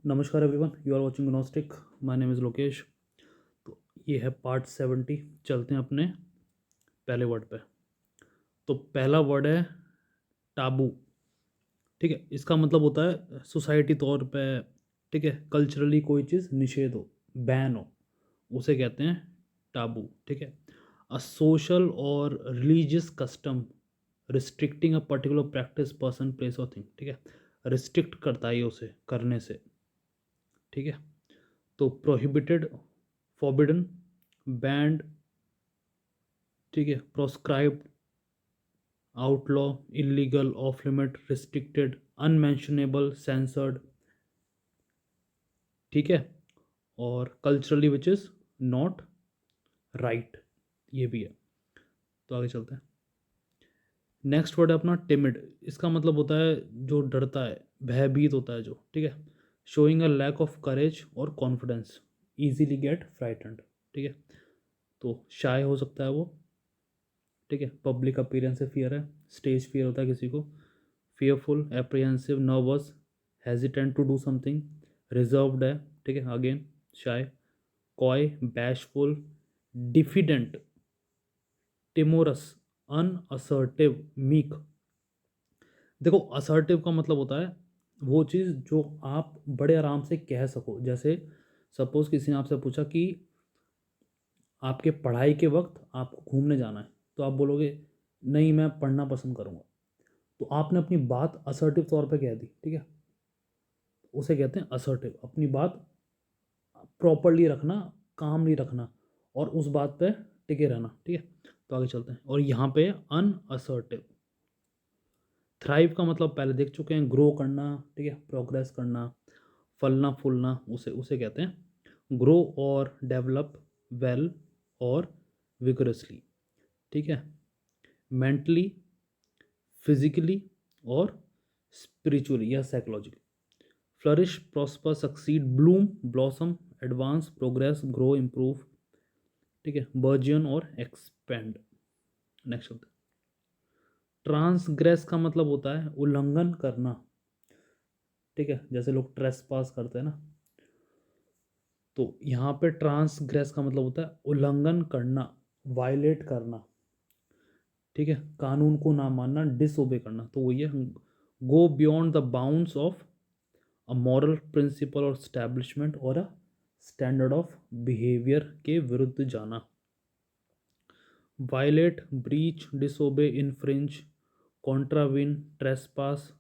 नमस्कार everyone, you are watching Gnostic. My name is Lokesh. तो ये है पार्ट 70। चलते हैं अपने पहले वर्ड पे। तो पहला वर्ड है टाबू। ठीक है, इसका मतलब होता है सोसाइटी तौर पे, ठीक है, कल्चरली कोई चीज़ निषेध हो, बैन हो, उसे कहते हैं टाबू। ठीक है, अ सोशल और religious custom restricting a particular practice, person, place और थिंग। ठीक है, रिस्ट्रिक्ट करता है ये उसे करने से। ठीक है, तो प्रोहिबिटेड, फॉरबिडन, बैंड, ठीक है, proscribed, outlaw, illegal, off limit, restricted, unmentionable, censored. ठीक है, और culturally which is not right, ये भी है। तो आगे चलते हैं। नेक्स्ट वर्ड है अपना टिमिड। इसका मतलब होता है जो डरता है, भयभीत होता है जो। ठीक है, showing a lack of courage और कॉन्फिडेंस, इजीली गेट फ्राइटेंड। ठीक है, तो शाय हो सकता है वो। ठीक है, पब्लिक अपीयरेंस से फियर है, स्टेज फियर होता है किसी को। Fearful, apprehensive, nervous, hesitant to do something, reserved है। ठीक है, again shy. Coy, bashful, diffident, timorous, unassertive, meek. देखो, असर्टिव का मतलब होता है वो चीज़ जो आप बड़े आराम से कह सको। जैसे सपोज किसी ने आपसे पूछा कि आपके पढ़ाई के वक्त आपको घूमने जाना है, तो आप बोलोगे नहीं, मैं पढ़ना पसंद करूँगा। तो आपने अपनी बात असर्टिव तौर पे कह दी। ठीक है, उसे कहते हैं असर्टिव। अपनी बात प्रॉपरली रखना, कामली रखना, और उस बात पे टिके रहना। ठीक है, तो आगे चलते हैं। और यहाँ पे अनअसर्टिव। थ्राइव का मतलब पहले देख चुके हैं, ग्रो करना। ठीक है, प्रोग्रेस करना, फलना फूलना, उसे उसे कहते हैं ग्रो और डेवलप वेल और विगरसली। ठीक है, मेंटली, फिजिकली और स्पिरिचुअली या psychologically. Flourish, prosper, succeed, Bloom, blossom, advance, progress, grow, improve. ठीक है, बर्जियन और एक्सपेंड। नेक्स्ट होता है ट्रांसग्रेस। का मतलब होता है उल्लंघन करना। ठीक है, जैसे लोग ट्रेस पास करते हैं ना, तो यहाँ पे ट्रांसग्रेस का मतलब होता है उल्लंघन करना, वायलेट करना। ठीक है, कानून को ना मानना, डिसओबे करना, तो वही है go beyond the bounds of a moral principle और स्टैब्लिशमेंट और अ स्टैंडर्ड ऑफ बिहेवियर के विरुद्ध जाना। Violate, breach, disobey, infringe, contravene, trespass,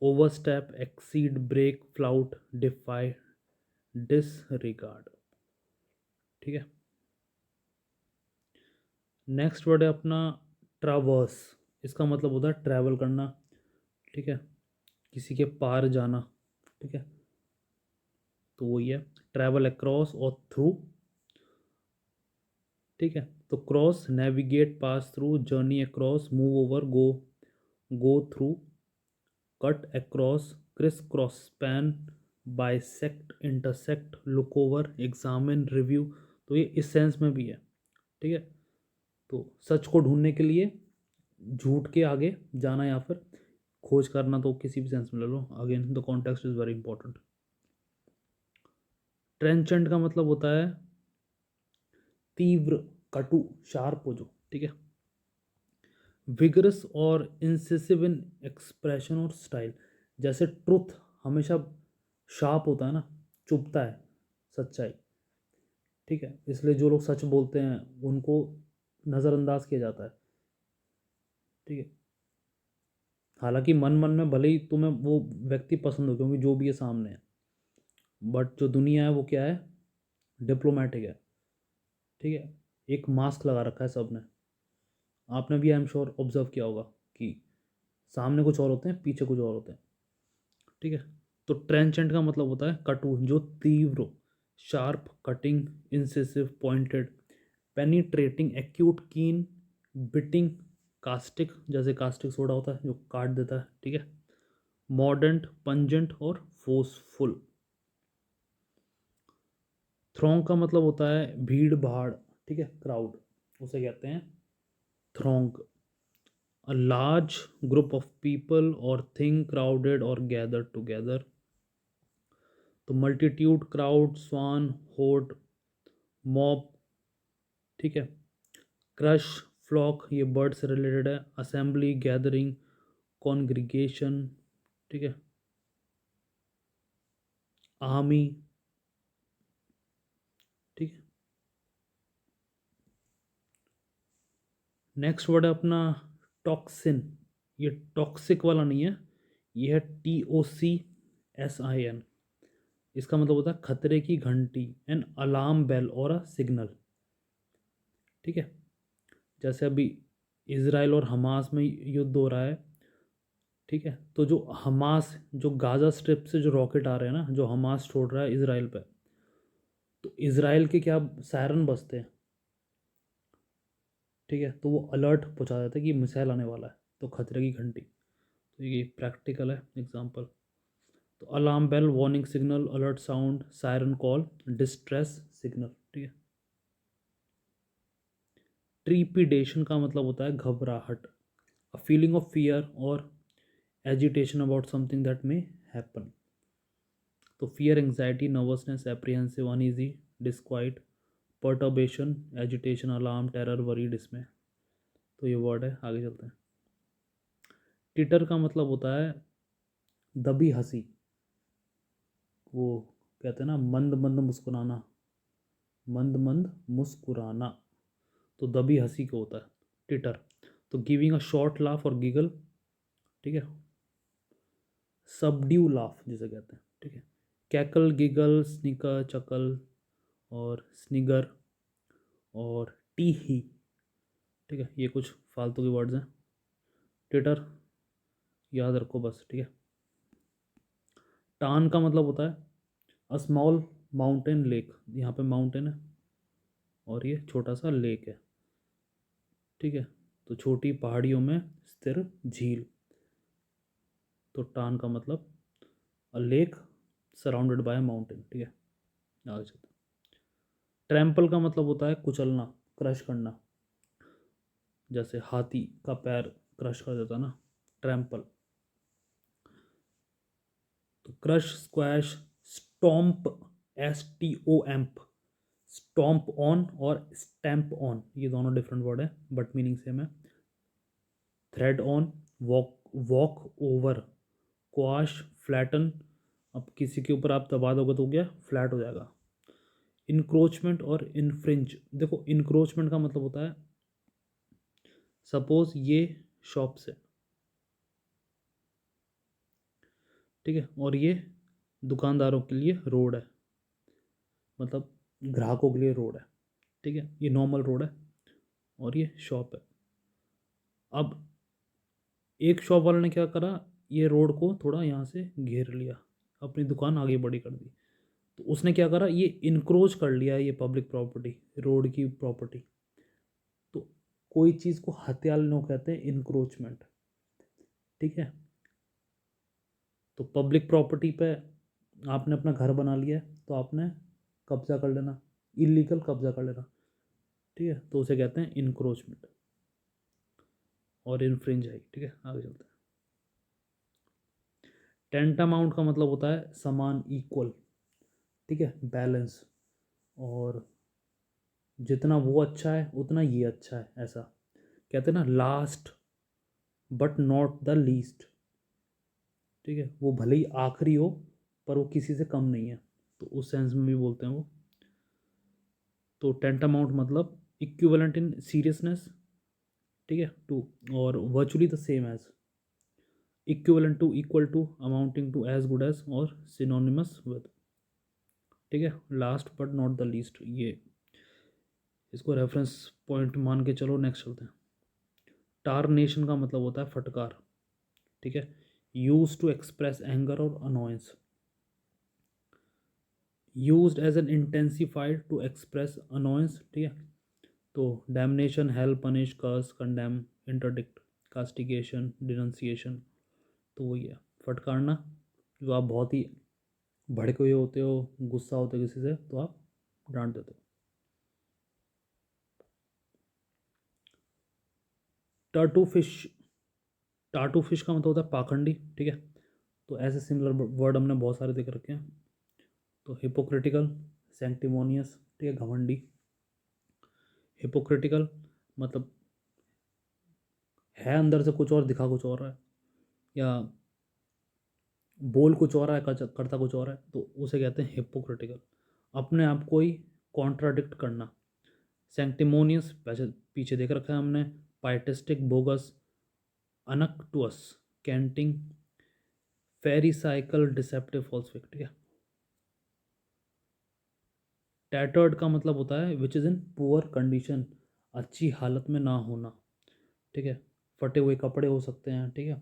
overstep, exceed, break, flout, defy, disregard. ठीक है, नेक्स्ट वर्ड है अपना ट्रावर्स। इसका मतलब होता है ट्रैवल करना। ठीक है, किसी के पार जाना। ठीक है, तो वही है ट्रैवल अक्रॉस और थ्रू। ठीक है, तो cross, navigate, pass through, journey across, move over, go, go through, cut across, criss cross, span, bisect, intersect, look over, examine, review. तो ये इस सेंस में भी है। ठीक है, तो सच को ढूंढने के लिए झूठ के आगे जाना या फिर खोज करना, तो किसी भी सेंस में ले लो। Again the context is very important. Trenchant का मतलब होता है तीव्र, कटु, शार्प हो जो। ठीक है, विगरस और इंसिसिव इन एक्सप्रेशन और स्टाइल। जैसे ट्रुथ हमेशा शार्प होता है ना, चुभता है, सच्चाई। ठीक है, इसलिए जो लोग सच बोलते हैं उनको नज़रअंदाज किया जाता है। ठीक है, हालांकि मन मन में भले ही तुम्हें वो व्यक्ति पसंद हो, क्योंकि जो भी है सामने है, बट जो दुनिया है वो क्या है, डिप्लोमेटिक है। ठीक है, एक मास्क लगा रखा है सबने। आपने भी आई एम श्योर ऑब्जर्व किया होगा कि सामने कुछ और होते हैं, पीछे कुछ और होते हैं। ठीक है, तो ट्रेंचेंट का मतलब होता है कटु, जो तीव्र, sharp, cutting, incisive, pointed, penetrating, acute, keen, biting, caustic, जैसे कास्टिक सोडा होता है जो काट देता है। ठीक है, मॉर्डेंट, पंजेंट और फोर्सफुल। थ्रोंग का मतलब होता है भीड़ भाड़। ठीक है, क्राउड, उसे कहते हैं throng. A large group of people और थिंग, क्राउडेड और गैदर्ड टुगेदर। तो multitude, crowd, swarm, horde, mob, ठीक है। क्रश, फ्लॉक, ये बर्ड से रिलेटेड है। असेंबली, गैदरिंग, कॉन्ग्रीगेशन, ठीक है। आर्मी, ठीक है। नेक्स्ट वर्ड है अपना टॉक्सिन। ये टॉक्सिक वाला नहीं है, ये है TOCSIN। इसका मतलब होता है खतरे की घंटी, एन अलार्म बेल और अ सिग्नल, ठीक है। जैसे अभी इसराइल और हमास में युद्ध हो रहा है, ठीक है। तो जो हमास, जो गाज़ा स्ट्रिप से जो रॉकेट आ रहे हैं ना, जो हमास छोड़ रहा है इसराइल पे, तो इसराइल के क्या सायरन बजते हैं, ठीक है। तो वो अलर्ट पहुंचा देता है कि मिसाइल आने वाला है, तो खतरे की घंटी। तो ये प्रैक्टिकल है एग्जांपल। तो alarm bell, warning signal, alert sound, siren call, distress signal, ठीक है। ट्रीपिडेशन का मतलब होता है घबराहट, अ फीलिंग ऑफ फियर और agitation about something that may happen. तो fear, anxiety, nervousness, apprehensive, uneasy, disquiet, perturbation, agitation, alarm, terror, worry, dismay. तो ये वर्ड है, आगे चलते हैं। टिटर का मतलब होता है दबी हंसी, वो कहते हैं ना मंद मंद मुस्कुराना, मंद मंद मुस्कुराना, तो दबी हंसी को होता है टिटर। तो गिविंग अ शॉर्ट लाफ और गिगल, ठीक है। सबड्यू लाफ जिसे कहते हैं, ठीक है। कैकल, गिगल, स्निकर, चकल और स्निगर और टी ही, ठीक है। ये कुछ फालतू के वर्ड्स हैं। टिटर याद रखो बस, ठीक है। टान का मतलब होता है अ स्मॉल माउंटेन लेक, यहाँ पे माउंटेन है और ये छोटा सा लेक है, ठीक है। तो छोटी पहाड़ियों में स्थिर झील, तो टान का मतलब अ लेक सराउंडेड बाय माउंटेन, ठीक है। आगे चलते हैं। ट्रैम्पल का मतलब होता है कुचलना, क्रश करना, जैसे हाथी का पैर क्रश कर देता ना, ट्रैम्पल। तो crush, squash, stomp, STOMP, stomp on और स्टैम्प ऑन, ये दोनों डिफरेंट वर्ड है बट मीनिंग सेम है। Thread on, walk, walk over, quash, flatten, अब किसी के ऊपर आप दबा दोगे तो क्या फ्लैट हो जाएगा। इनक्रोचमेंट और इनफ्रिंज, देखो इनक्रोचमेंट का मतलब होता है सपोज ये शॉप्स है, ठीक है, और ये दुकानदारों के लिए रोड है, मतलब ग्राहकों के लिए रोड है, ठीक है। ये नॉर्मल रोड है और ये शॉप है। अब एक शॉप वाले ने क्या करा, ये रोड को थोड़ा यहाँ से घेर लिया, अपनी दुकान आगे बड़ी कर दी। तो उसने क्या करा, ये इनक्रोच कर लिया ये पब्लिक प्रॉपर्टी, रोड की प्रॉपर्टी। तो कोई चीज़ को हत्यालनो कहते हैं इनक्रोचमेंट, ठीक है। तो पब्लिक प्रॉपर्टी पे आपने अपना घर बना लिया है तो आपने कब्जा कर लेना, इलीगल कब्जा कर लेना, ठीक है। तो उसे कहते हैं इनक्रोचमेंट और इनफ्रिंज है, ठीक है। आगे चलते हैं। टेंटामाउंट का मतलब होता है समान, इक्वल, ठीक है, बैलेंस, और जितना वो अच्छा है उतना ये अच्छा है, ऐसा कहते हैं ना। Last but not the least, ठीक है, वो भले ही आखिरी हो पर वो किसी से कम नहीं है, तो उस सेंस में भी बोलते हैं वो। तो टेंटामाउंट मतलब इक्विवेलेंट इन सीरियसनेस, ठीक है, टू, और virtually the same as, equivalent to, equal to, amounting to, as good as और सिनोनिमस विद, ठीक है। Last but not the least, ये इसको रेफरेंस पॉइंट मान के चलो। नेक्स्ट चलते हैं। टारनेशन का मतलब होता है फटकार, ठीक है। यूज टू एक्सप्रेस एंगर और annoyance, used as an intensified to express annoyance, ठीक है। तो damnation, hell, punish, curse, condemn, interdict, castigation, denunciation, तो वही है फटकारना। जो आप बहुत ही भड़के हुए होते हो, गुस्सा होते हो किसी से, तो आप डांट देते हो। टाटू फिश, टाटू फिश का मतलब होता है पाखंडी, ठीक है। तो ऐसे सिमिलर वर्ड हमने बहुत सारे देख रखे हैं। तो हिपोक्रिटिकल, सैंक्टिमोनियस, ठीक है, घमंडी। हिपोक्रिटिकल मतलब है अंदर से कुछ और, दिखा कुछ और है, या बोल कुछ और है, करता कुछ और है, तो उसे कहते हैं हिपोक्रिटिकल। अपने आप को ही कॉन्ट्राडिक्ट करना। सैंक्टिमोनियस पीछे पीछे देख रखा है हमने। पाइटिस्टिक, बोगस, अनक्टुअस, कैंटिंग, फेरिसाइकल, डिसेप्टिव, फॉल्स फेक, ठीक है। टैटर्ड का मतलब होता है which is in poor condition, अच्छी हालत में ना होना, ठीक है। फटे हुए कपड़े हो सकते हैं, ठीक है।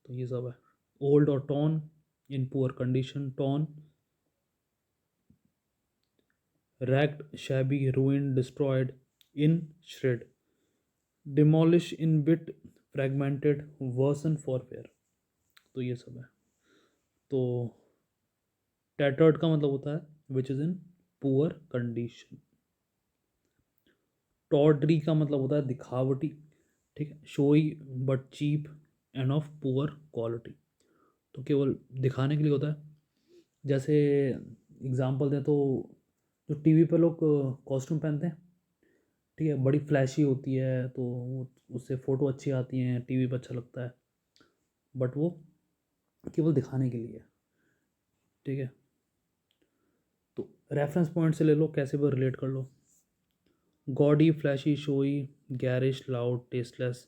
तो ये सब है। ओल्ड और torn, in poor condition, torn. Ragged, shabby, ruined, destroyed, in shred, demolish, in bit, fragmented, worsen for wear। तो ये सब है। तो टैटर्ड का मतलब होता है which is in poor condition. Tawdry का मतलब होता है दिखावटी, ठीक है। Showy but cheap and of poor quality, तो केवल दिखाने के लिए होता है। जैसे एग्जांपल दें तो जो टीवी पे लोग कॉस्ट्यूम पहनते हैं, ठीक है, बड़ी फ्लैशी होती है, तो उससे फ़ोटो अच्छी आती हैं, टीवी पर अच्छा लगता है, बट वो केवल दिखाने के लिए है, ठीक है। तो रेफरेंस पॉइंट से ले लो, कैसे भी रिलेट कर लो। Gaudy, flashy, showy, garish, loud, tasteless,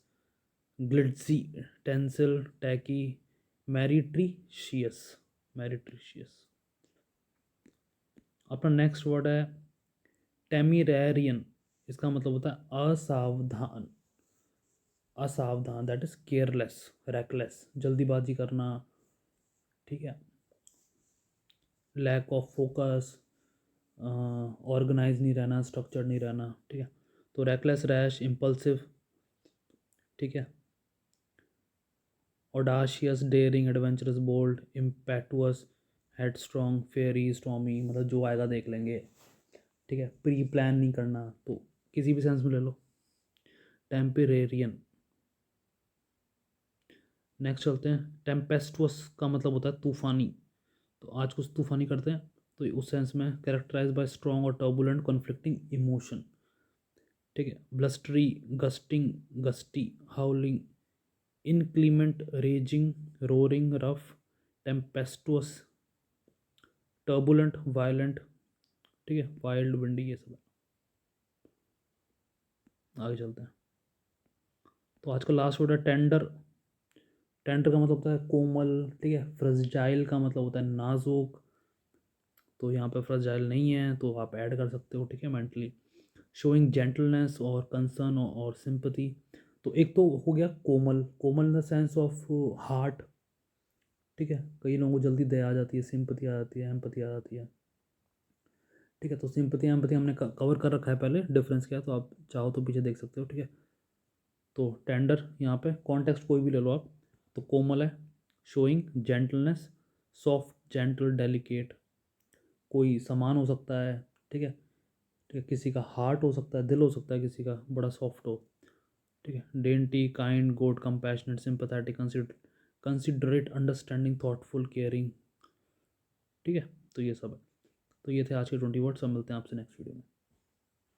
glitzy, tinsel, tacky, meretricious, meretricious. अपना नेक्स्ट वर्ड है टेमिरेरियन। इसका मतलब होता है असावधान, असावधान, दैट इज केयरलेस, रेकलेस, जल्दीबाजी करना, ठीक है। लैक ऑफ फोकस, ऑर्गेनाइज नहीं रहना, स्ट्रक्चर नहीं रहना, ठीक है। तो रेकलेस, रैश, इम्पल्सिव, ठीक है। Audacious, daring, adventurous, bold, impetuous, headstrong, fiery, stormy, मतलब जो आएगा देख लेंगे, ठीक है। प्री प्लान नहीं करना, तो किसी भी सेंस में ले लो। टेम्परेरियन। नेक्स्ट चलते हैं। टेम्पेस्टुअस का मतलब होता है तूफानी, तो आज कुछ तूफानी करते हैं, तो उस सेंस में कैरेक्टराइज बाय स्ट्रॉन्ग और टर्बुलेंट कॉन्फ्लिक्टिंग इमोशन, ठीक है। Blustery, gusting, gusty, howling, inclement, raging, roaring, rough, tempestuous, turbulent, violent, ठीक है, वाइल्ड, विंडी, ये सब है। आगे चलते हैं। तो आज का लास्ट वर्ड है टेंडर। टेंडर का मतलब होता है कोमल, ठीक है। फ्रजाइल का मतलब होता है नाजुक, तो यहाँ पे फ्रजाइल नहीं है, तो आप ऐड कर सकते हो, ठीक है, मेंटली। शोइंग जेंटलनेस और कंसर्न और सिंपथी, तो एक तो हो गया कोमल, कोमल in the sense of heart, ठीक है। कई लोगों को जल्दी दया आ जाती है, सिंपथी आ जाती है, एम्पथी आ जाती है, ठीक है। तो सिंपथी एम्पथी हमने कवर कर रखा है पहले, डिफरेंस क्या है, तो आप चाहो तो पीछे देख सकते हो, ठीक है। तो टेंडर यहाँ पे कॉन्टेक्स्ट कोई भी ले लो आप, तो कोमल है, showing gentleness, soft, gentle, delicate, कोई सामान हो सकता है, ठीक है, ठीक है। किसी का हार्ट हो सकता है, दिल हो सकता है किसी का बड़ा सॉफ्ट हो, ठीक है। Dainty, kind, good, compassionate, sympathetic, considerate, understanding, thoughtful, caring, ठीक है। तो ये सब है। तो ये थे आज के 20 वर्ड्स। अब मिलते हैं आपसे नेक्स्ट वीडियो में।